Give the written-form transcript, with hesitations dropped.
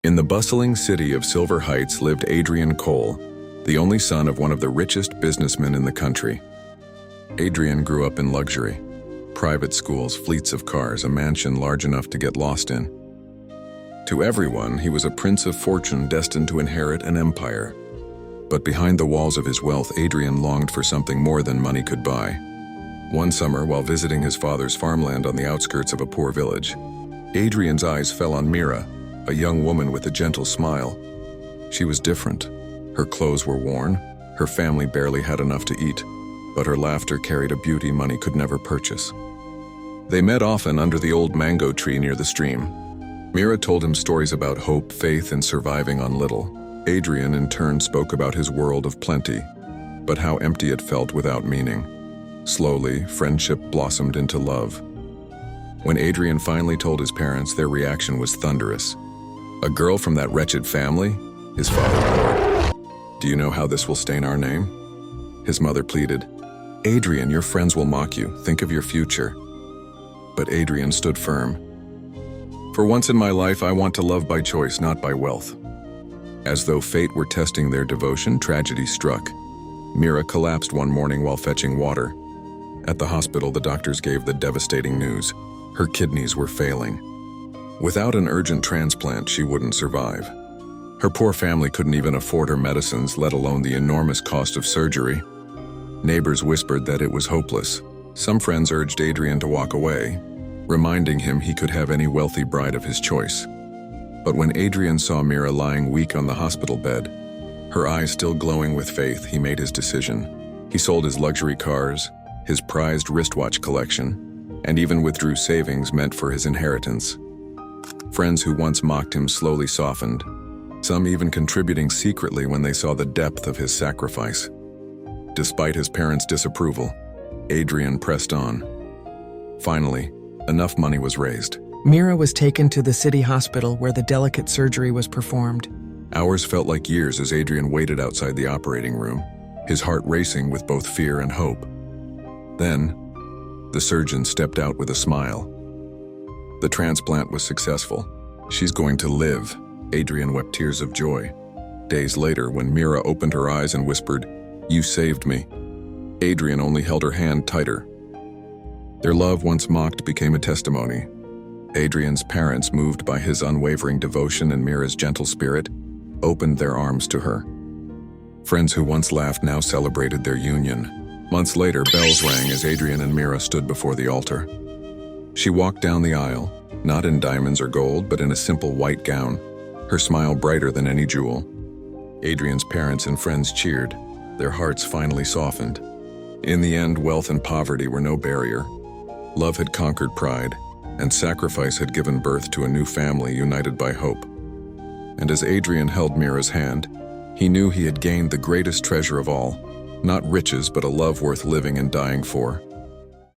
In the bustling city of Silver Heights lived Adrian Cole, the only son of one of the richest businessmen in the country. Adrian grew up in luxury. Private schools, fleets of cars, a mansion large enough to get lost in. To everyone, he was a prince of fortune destined to inherit an empire. But behind the walls of his wealth, Adrian longed for something more than money could buy. One summer, while visiting his father's farmland on the outskirts of a poor village, Adrian's eyes fell on Mira, a young woman with a gentle smile. She was different. Her clothes were worn, her family barely had enough to eat, but her laughter carried a beauty money could never purchase. They met often under the old mango tree near the stream. Mira told him stories about hope, faith, and surviving on little. Adrian, in turn, spoke about his world of plenty, but how empty it felt without meaning. Slowly, friendship blossomed into love. When Adrian finally told his parents, their reaction was thunderous. "A girl from that wretched family?" His father roared. "Do you know how this will stain our name?" His mother pleaded, "Adrian, your friends will mock you. Think of your future." But Adrian stood firm. "For once in my life, I want to love by choice, not by wealth." As though fate were testing their devotion, tragedy struck. Mira collapsed one morning while fetching water. At the hospital, the doctors gave the devastating news. Her kidneys were failing. Without an urgent transplant, she wouldn't survive. Her poor family couldn't even afford her medicines, let alone the enormous cost of surgery. Neighbors whispered that it was hopeless. Some friends urged Adrian to walk away, reminding him he could have any wealthy bride of his choice. But when Adrian saw Mira lying weak on the hospital bed, her eyes still glowing with faith, he made his decision. He sold his luxury cars, his prized wristwatch collection, and even withdrew savings meant for his inheritance. Friends who once mocked him slowly softened, some even contributing secretly when they saw the depth of his sacrifice. Despite his parents' disapproval, Adrian pressed on. Finally, enough money was raised. Mira was taken to the city hospital where the delicate surgery was performed. Hours felt like years as Adrian waited outside the operating room, his heart racing with both fear and hope. Then, the surgeon stepped out with a smile. The transplant was successful. "She's going to live." Adrian wept tears of joy. Days later, when Mira opened her eyes and whispered, "You saved me," Adrian only held her hand tighter. Their love, once mocked, became a testimony. Adrian's parents, moved by his unwavering devotion and Mira's gentle spirit, opened their arms to her. Friends who once laughed now celebrated their union. Months later, bells rang as Adrian and Mira stood before the altar. She walked down the aisle, not in diamonds or gold, but in a simple white gown, her smile brighter than any jewel. Adrian's parents and friends cheered, their hearts finally softened. In the end, wealth and poverty were no barrier. Love had conquered pride, and sacrifice had given birth to a new family united by hope. And as Adrian held Mira's hand, he knew he had gained the greatest treasure of all, not riches, but a love worth living and dying for.